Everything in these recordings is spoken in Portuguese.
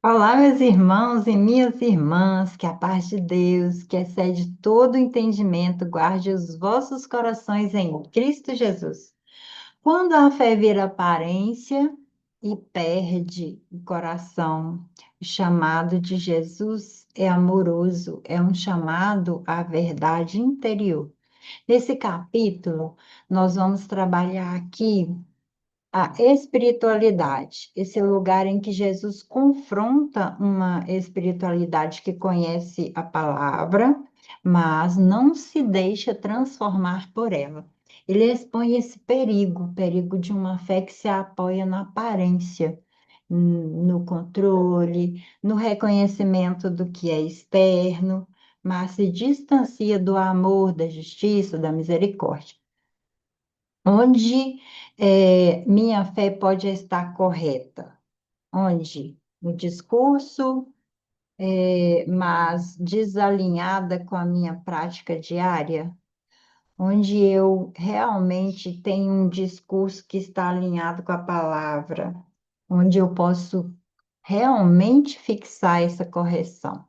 Olá, meus irmãos e minhas irmãs, que a paz de Deus, que excede todo entendimento, guarde os vossos corações em Cristo Jesus. Quando a fé vira aparência e perde o coração, o chamado de Jesus é amoroso, é um chamado à verdade interior. Nesse capítulo, nós vamos trabalhar aqui a espiritualidade, esse lugar em que Jesus confronta uma espiritualidade que conhece a palavra, mas não se deixa transformar por ela. Ele expõe esse perigo, o perigo de uma fé que se apoia na aparência, no controle, no reconhecimento do que é externo, mas se distancia do amor, da justiça, da misericórdia. Onde minha fé pode estar correta? Onde? No discurso, mas desalinhada com a minha prática diária? Onde eu realmente tenho um discurso que está alinhado com a palavra? Onde eu posso realmente fixar essa correção?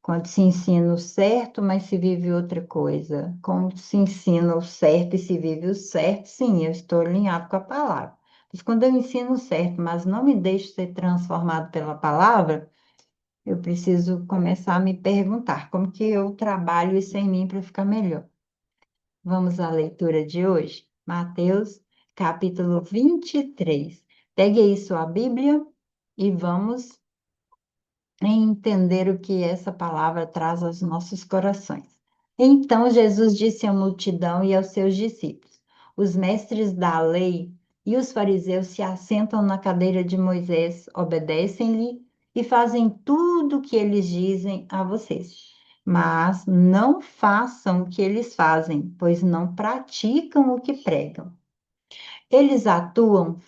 Quando se ensina o certo, mas se vive outra coisa. Quando se ensina o certo e se vive o certo, sim, eu estou alinhado com a palavra. Mas quando eu ensino o certo, mas não me deixo ser transformado pela palavra, eu preciso começar a me perguntar como que eu trabalho isso em mim para ficar melhor. Vamos à leitura de hoje? Mateus, capítulo 23. Pegue aí sua Bíblia e vamos entender o que essa palavra traz aos nossos corações. Então Jesus disse à multidão e aos seus discípulos: Os mestres da lei e os fariseus se assentam na cadeira de Moisés, obedecem-lhe e fazem tudo o que eles dizem a vocês. Mas não façam o que eles fazem, pois não praticam o que pregam. Eles atuam,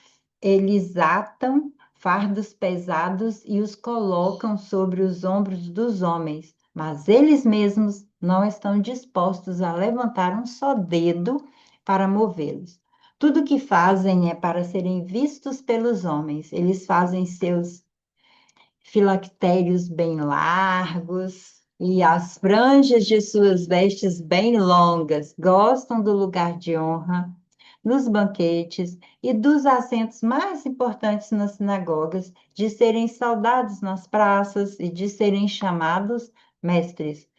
eles atam fardos pesados e os colocam sobre os ombros dos homens, mas eles mesmos não estão dispostos a levantar um só dedo para movê-los. Tudo que fazem é para serem vistos pelos homens. Eles fazem seus filactérios bem largos e as franjas de suas vestes bem longas. Gostam do lugar de honra nos banquetes e dos assentos mais importantes nas sinagogas, de serem saudados nas praças e de serem chamados mestres.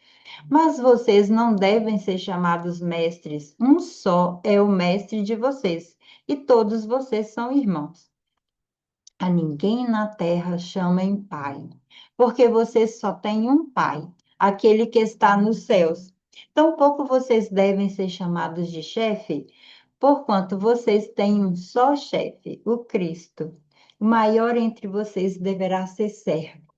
Mas vocês não devem ser chamados mestres, um só é o mestre de vocês, e todos vocês são irmãos. A ninguém na terra chamem pai, porque vocês só têm um pai, aquele que está nos céus. Tampouco vocês devem ser chamados de chefe, porquanto vocês têm um só chefe, o Cristo. O maior entre vocês deverá ser servo,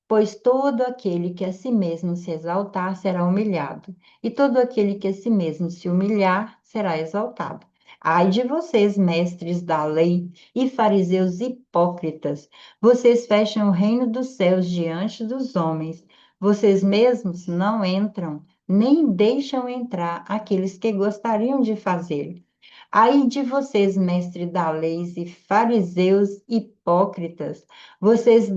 pois todo aquele que a si mesmo se exaltar será humilhado, e todo aquele que a si mesmo se humilhar será exaltado. Ai de vocês, mestres da lei e fariseus hipócritas, vocês fecham o reino dos céus diante dos homens. Vocês mesmos não entram, nem deixam entrar aqueles que gostariam de fazê-lo. Ai de vocês, mestres da lei e fariseus hipócritas, vocês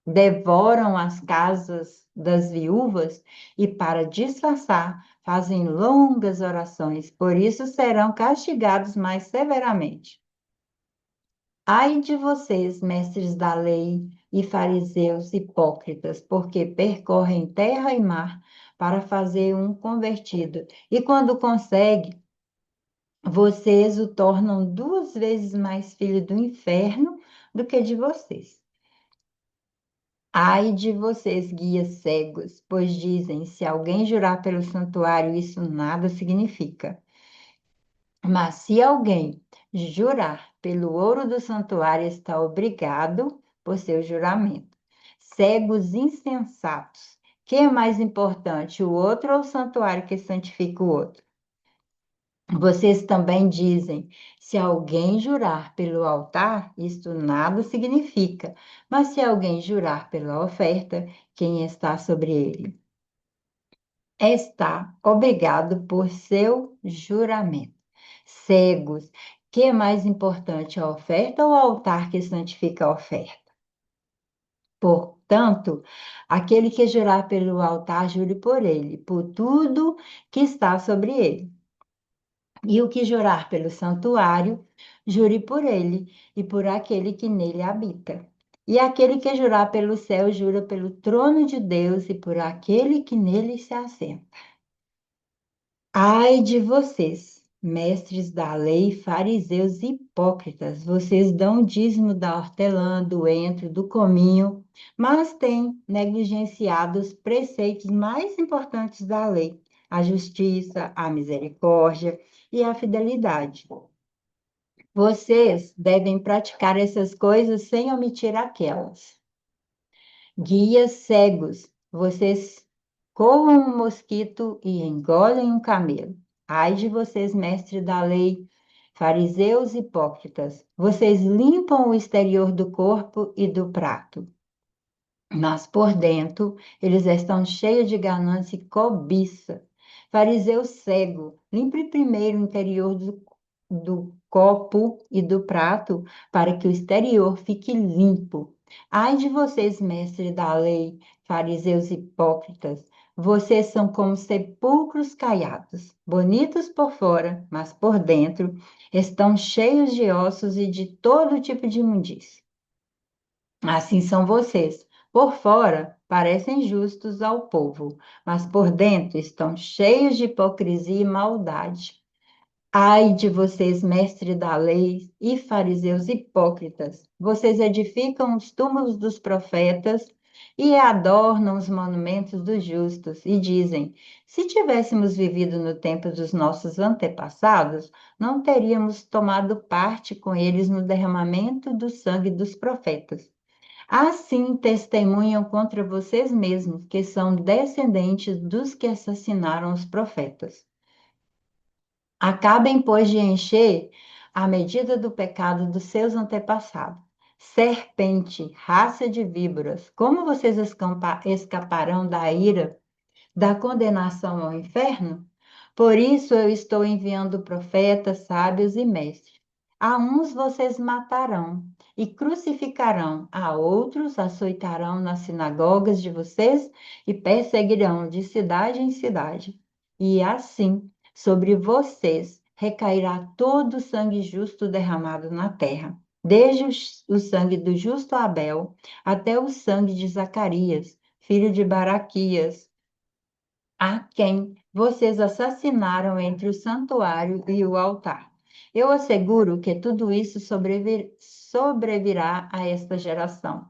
devoram as casas das viúvas e, para disfarçar, fazem longas orações, por isso serão castigados mais severamente. Ai de vocês, mestres da lei e fariseus hipócritas, porque percorrem terra e mar para fazer um convertido, e quando consegue, vocês o tornam duas vezes mais filho do inferno do que de vocês. Ai de vocês, guias cegos, pois dizem: se alguém jurar pelo santuário, isso nada significa. Mas se alguém jurar pelo ouro do santuário, está obrigado por seu juramento. Cegos insensatos, que é mais importante, o outro ou o santuário que santifica o outro? Vocês também dizem: se alguém jurar pelo altar, isto nada significa, mas se alguém jurar pela oferta, quem está sobre ele está obrigado por seu juramento. Cegos, que é mais importante, a oferta ou o altar que santifica a oferta? Portanto, aquele que jurar pelo altar, jure por ele, por tudo que está sobre ele. E o que jurar pelo santuário, jure por ele e por aquele que nele habita. E aquele que jurar pelo céu, jura pelo trono de Deus e por aquele que nele se assenta. Ai de vocês, mestres da lei, fariseus hipócritas, vocês dão o dízimo da hortelã, do entro, do cominho, mas têm negligenciado os preceitos mais importantes da lei, a justiça, a misericórdia e a fidelidade. Vocês devem praticar essas coisas sem omitir aquelas. Guias cegos, vocês coam um mosquito e engolem um camelo. Ai de vocês, mestres da lei, fariseus hipócritas, vocês limpam o exterior do corpo e do prato, mas por dentro eles estão cheios de ganância e cobiça. Fariseu cego, limpe primeiro o interior do copo e do prato, para que o exterior fique limpo. Ai de vocês, mestres da lei, fariseus hipócritas, vocês são como sepulcros caiados, bonitos por fora, mas por dentro estão cheios de ossos e de todo tipo de imundície. Assim são vocês. Por fora, parecem justos ao povo, mas por dentro estão cheios de hipocrisia e maldade. Ai de vocês, mestres da lei e fariseus hipócritas! Vocês edificam os túmulos dos profetas e adornam os monumentos dos justos, e dizem: se tivéssemos vivido no tempo dos nossos antepassados, não teríamos tomado parte com eles no derramamento do sangue dos profetas. Assim testemunham contra vocês mesmos, que são descendentes dos que assassinaram os profetas. Acabem, pois, de encher a medida do pecado dos seus antepassados. Serpente, raça de víboras, como vocês escaparão da ira, da condenação ao inferno? Por isso eu estou enviando profetas, sábios e mestres. A uns vocês matarão e crucificarão, a outros açoitarão nas sinagogas de vocês e perseguirão de cidade em cidade. E assim, sobre vocês recairá todo o sangue justo derramado na terra, desde o sangue do justo Abel até o sangue de Zacarias, filho de Baraquias, a quem vocês assassinaram entre o santuário e o altar. Eu asseguro que tudo isso sobrevirá a esta geração.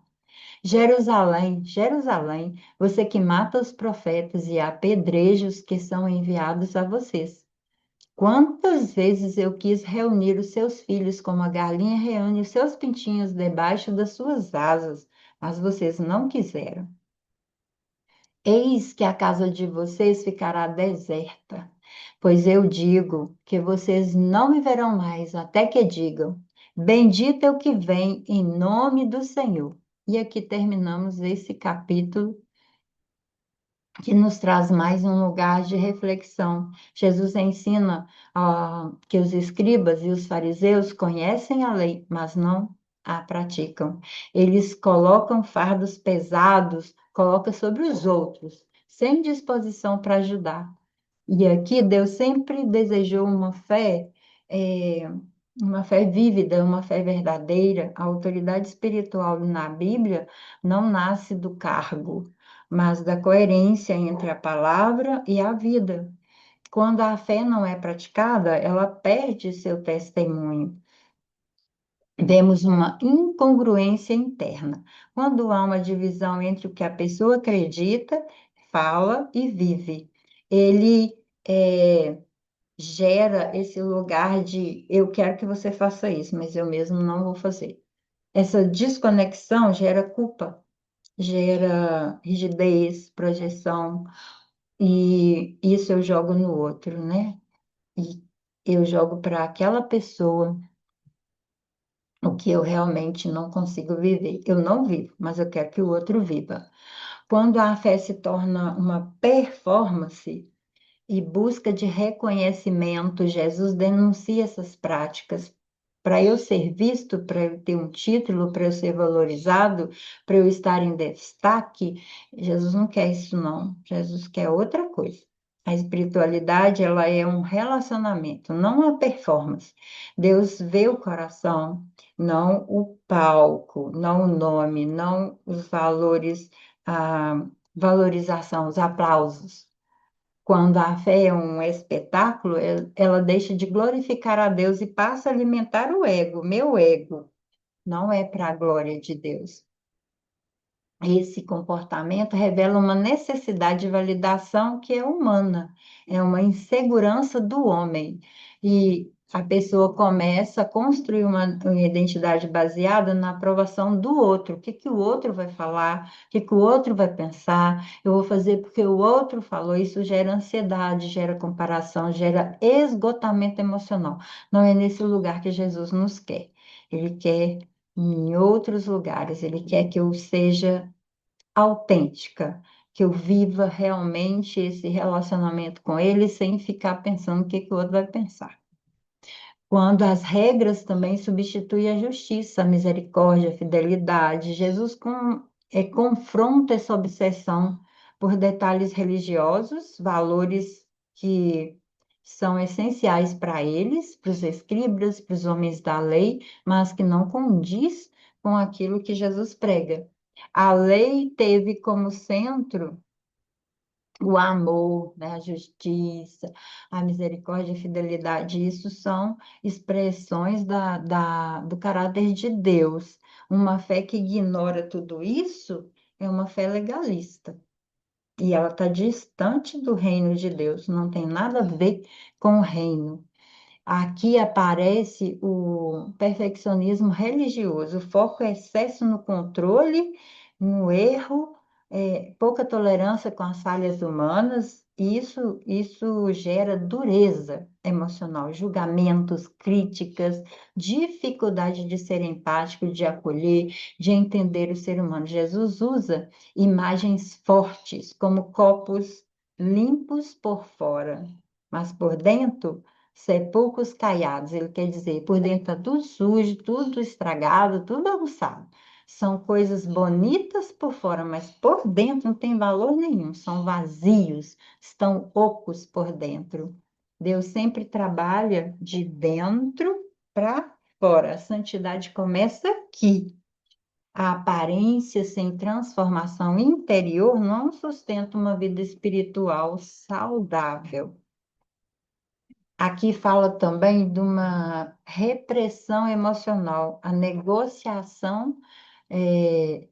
Jerusalém, Jerusalém, você que mata os profetas e apedreja os que são enviados a vocês. Quantas vezes eu quis reunir os seus filhos como a galinha reúne os seus pintinhos debaixo das suas asas, mas vocês não quiseram. Eis que a casa de vocês ficará deserta, pois eu digo que vocês não me verão mais até que digam: bendito é o que vem em nome do Senhor. E aqui terminamos esse capítulo que nos traz mais um lugar de reflexão. Jesus ensina que os escribas e os fariseus conhecem a lei, mas não a praticam. Eles colocam fardos pesados, colocam sobre os outros, sem disposição para ajudar. E aqui Deus sempre desejou é, uma fé vívida, uma fé verdadeira. A autoridade espiritual na Bíblia não nasce do cargo, mas da coerência entre a palavra e a vida. Quando a fé não é praticada, ela perde seu testemunho. Vemos uma incongruência interna. Quando há uma divisão entre o que a pessoa acredita, fala e vive, ele gera esse lugar de eu quero que você faça isso, mas eu mesmo não vou fazer. Essa desconexão gera culpa, gera rigidez, projeção, e isso eu jogo no outro, né? E eu jogo para aquela pessoa o que eu realmente não consigo viver. Eu não vivo, mas eu quero que o outro viva. Quando a fé se torna uma performance e busca de reconhecimento, Jesus denuncia essas práticas para eu ser visto, para eu ter um título, para eu ser valorizado, para eu estar em destaque. Jesus não quer isso, não. Jesus quer outra coisa. A espiritualidade, ela é um relacionamento, não uma performance. Deus vê o coração, não o palco, não o nome, não os valores, a valorização, os aplausos. Quando a fé é um espetáculo, ela deixa de glorificar a Deus e passa a alimentar o ego, meu ego. Não é para a glória de Deus. Esse comportamento revela uma necessidade de validação que é humana, é uma insegurança do homem. E a pessoa começa a construir uma identidade baseada na aprovação do outro. O que que o outro vai falar? O que que o outro vai pensar? Eu vou fazer porque o outro falou. Isso gera ansiedade, gera comparação, gera esgotamento emocional. Não é nesse lugar que Jesus nos quer. Ele quer em outros lugares. Ele quer que eu seja autêntica, que eu viva realmente esse relacionamento com ele sem ficar pensando o que que o outro vai pensar. Quando as regras também substituem a justiça, a misericórdia, a fidelidade, Jesus confronta essa obsessão por detalhes religiosos, valores que são essenciais para eles, para os escribas, para os homens da lei, mas que não condiz com aquilo que Jesus prega. A lei teve como centro o amor, né, a justiça, a misericórdia e a fidelidade. Isso são expressões do caráter de Deus. Uma fé que ignora tudo isso é uma fé legalista. E ela está distante do reino de Deus, não tem nada a ver com o reino. Aqui aparece o perfeccionismo religioso, o foco é excesso no controle, no erro, pouca tolerância com as falhas humanas, e isso gera dureza emocional, julgamentos, críticas, dificuldade de ser empático, de acolher, de entender o ser humano. Jesus usa imagens fortes, como copos limpos por fora, mas por dentro sepulcros caiados, ele quer dizer, por dentro está tudo sujo, tudo estragado, tudo bagunçado. São coisas bonitas por fora, mas por dentro não tem valor nenhum, são vazios, estão ocos por dentro. Deus sempre trabalha de dentro para fora. A santidade começa aqui. A aparência sem transformação interior não sustenta uma vida espiritual saudável. Aqui fala também de uma repressão emocional, a negociação eh,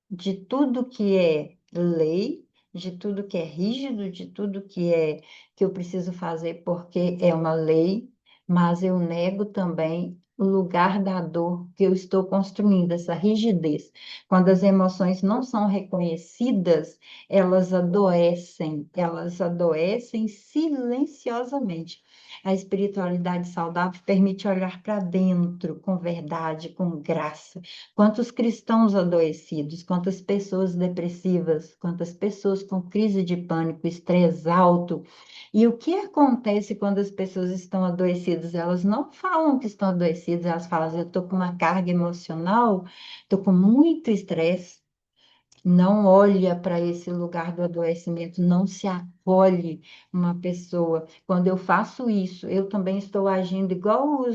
de tudo que é lei, de tudo que é rígido, de tudo que eu preciso fazer porque é uma lei, mas eu nego também o lugar da dor que eu estou construindo, essa rigidez. Quando as emoções não são reconhecidas, elas adoecem silenciosamente. A espiritualidade saudável permite olhar para dentro com verdade, com graça. Quantos cristãos adoecidos, quantas pessoas depressivas, quantas pessoas com crise de pânico, estresse alto. E o que acontece quando as pessoas estão adoecidas? Elas não falam que estão adoecidas, elas falam, assim, eu estou com uma carga emocional, estou com muito estresse. Não olha para esse lugar do adoecimento, não se acolhe uma pessoa. Quando eu faço isso, eu também estou agindo igual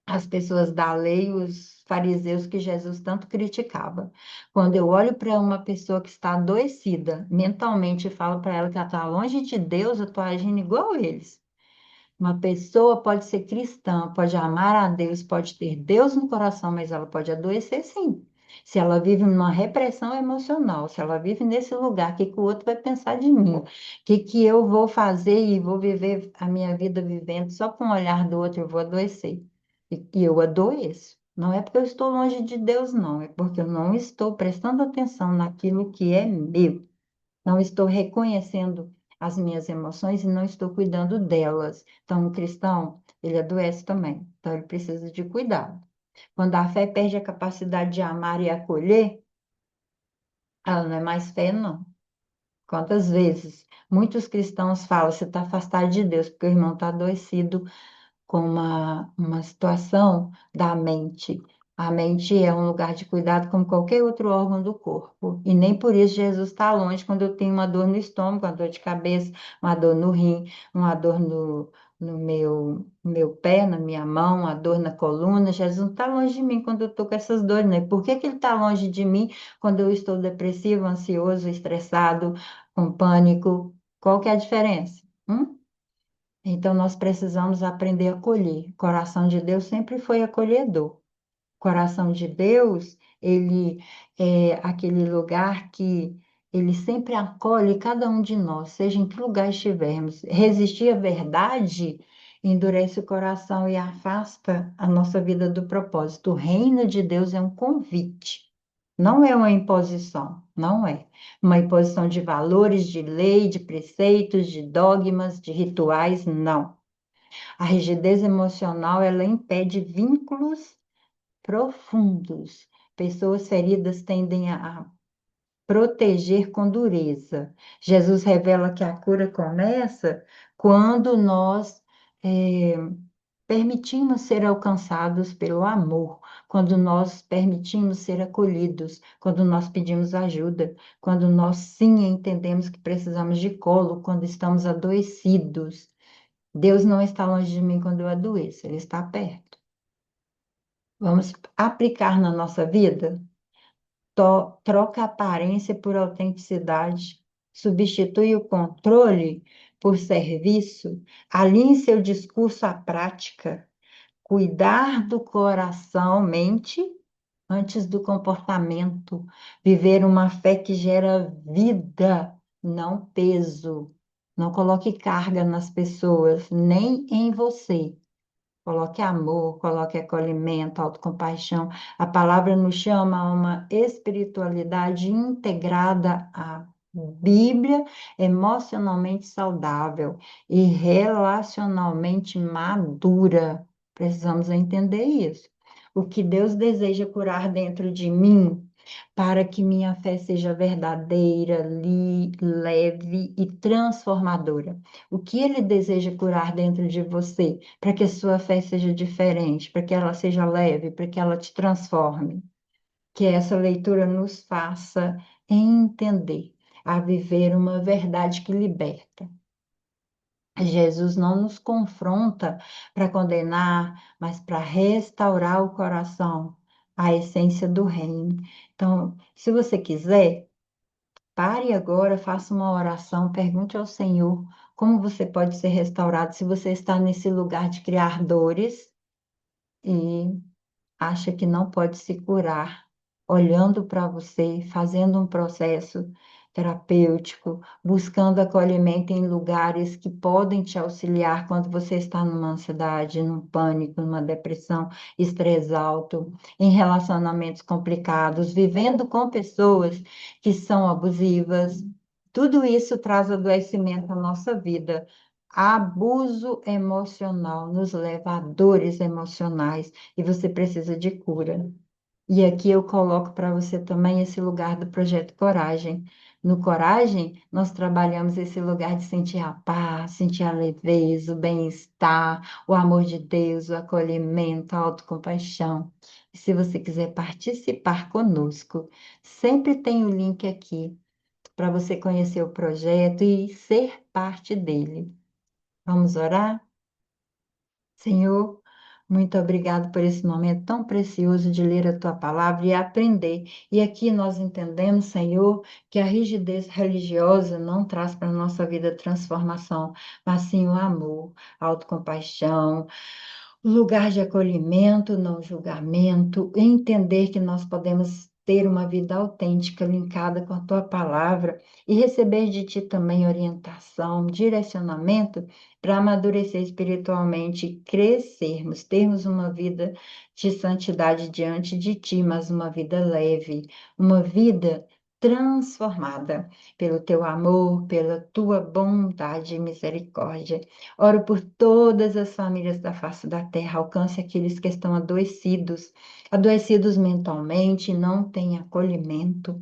as pessoas da lei, os fariseus que Jesus tanto criticava. Quando eu olho para uma pessoa que está adoecida mentalmente e falo para ela que ela está longe de Deus, eu estou agindo igual eles. Uma pessoa pode ser cristã, pode amar a Deus, pode ter Deus no coração, mas ela pode adoecer sim. Se ela vive numa repressão emocional, se ela vive nesse lugar, o que que o outro vai pensar de mim? O que que eu vou fazer e vou viver a minha vida vivendo só com o olhar do outro, eu vou adoecer. E eu adoeço. Não é porque eu estou longe de Deus, não, é porque eu não estou prestando atenção naquilo que é meu. Não estou reconhecendo as minhas emoções e não estou cuidando delas. Então, o cristão, ele adoece também. Então, ele precisa de cuidado. Quando a fé perde a capacidade de amar e acolher, ela não é mais fé, não. Quantas vezes muitos cristãos falam, você está afastado de Deus, porque o irmão está adoecido com uma situação da mente. A mente é um lugar de cuidado como qualquer outro órgão do corpo. E nem por isso Jesus está longe quando eu tenho uma dor no estômago, uma dor de cabeça, uma dor no rim, uma dor no meu pé, na minha mão, uma dor na coluna. Jesus não está longe de mim quando eu estou com essas dores, né? Por que que ele está longe de mim quando eu estou depressivo, ansioso, estressado, com pânico? Qual que é a diferença? Então, nós precisamos aprender a acolher. O coração de Deus sempre foi acolhedor. O coração de Deus, ele é aquele lugar que ele sempre acolhe cada um de nós, seja em que lugar estivermos. Resistir à verdade endurece o coração e afasta a nossa vida do propósito. O reino de Deus é um convite. Não é uma imposição, não é. Uma imposição de valores, de lei, de preceitos, de dogmas, de rituais, não. A rigidez emocional, ela impede vínculos profundos. Pessoas feridas tendem a proteger com dureza. Jesus revela que a cura começa quando nós eh, permitimos ser alcançados pelo amor, quando nós permitimos ser acolhidos, quando nós pedimos ajuda, quando nós sim entendemos que precisamos de colo, quando estamos adoecidos. Deus não está longe de mim quando eu adoeço, Ele está perto. Vamos aplicar na nossa vida? Troca a aparência por autenticidade, substitui o controle por serviço, alinhe seu discurso à prática, cuidar do coração, mente, antes do comportamento, viver uma fé que gera vida, não peso. Não coloque carga nas pessoas, nem em você. Coloque amor, coloque acolhimento, autocompaixão. A palavra nos chama a uma espiritualidade integrada à Bíblia, emocionalmente saudável e relacionalmente madura. Precisamos entender isso. O que Deus deseja curar dentro de mim, para que minha fé seja verdadeira, leve e transformadora. O que Ele deseja curar dentro de você? Para que a sua fé seja diferente, para que ela seja leve, para que ela te transforme. Que essa leitura nos faça entender a viver uma verdade que liberta. Jesus não nos confronta para condenar, mas para restaurar o coração, a essência do reino. Então, se você quiser, pare agora, faça uma oração, pergunte ao Senhor como você pode ser restaurado se você está nesse lugar de criar dores e acha que não pode se curar, olhando para você, fazendo um processo terapêutico, buscando acolhimento em lugares que podem te auxiliar quando você está numa ansiedade, num pânico, numa depressão, estresse alto, em relacionamentos complicados, vivendo com pessoas que são abusivas. Tudo isso traz adoecimento à nossa vida. Abuso emocional nos leva a dores emocionais e você precisa de cura. E aqui eu coloco para você também esse lugar do projeto Coragem. No Coragem, nós trabalhamos esse lugar de sentir a paz, sentir a leveza, o bem-estar, o amor de Deus, o acolhimento, a autocompaixão. E se você quiser participar conosco, sempre tem o link aqui para você conhecer o projeto e ser parte dele. Vamos orar? Senhor, muito obrigado por esse momento tão precioso de ler a tua palavra e aprender. E aqui nós entendemos, Senhor, que a rigidez religiosa não traz para a nossa vida transformação, mas sim o amor, a autocompaixão, lugar de acolhimento, não julgamento, entender que nós podemos ter uma vida autêntica, linkada com a tua palavra e receber de ti também orientação, direcionamento para amadurecer espiritualmente e crescermos, termos uma vida de santidade diante de ti, mas uma vida leve, uma vida transformada pelo teu amor, pela tua bondade e misericórdia. Oro por todas as famílias da face da terra, alcance aqueles que estão adoecidos, adoecidos mentalmente, não têm acolhimento,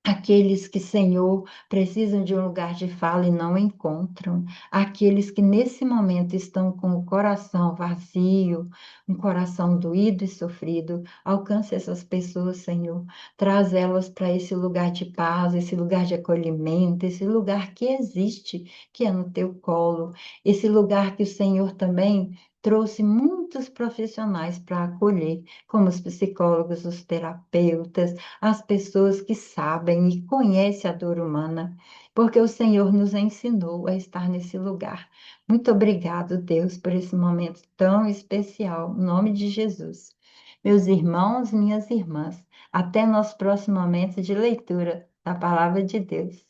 Aqueles que, Senhor, precisam de um lugar de fala e não encontram. Aqueles que nesse momento estão com o coração vazio, um coração doído e sofrido. Alcance essas pessoas, Senhor. Traz elas para esse lugar de paz, esse lugar de acolhimento, esse lugar que existe, que é no teu colo. Esse lugar que o Senhor também trouxe muitos profissionais para acolher, como os psicólogos, os terapeutas, as pessoas que sabem e conhecem a dor humana, porque o Senhor nos ensinou a estar nesse lugar. Muito obrigado, Deus, por esse momento tão especial, em nome de Jesus. Meus irmãos, minhas irmãs, até nosso próximo momento de leitura da palavra de Deus.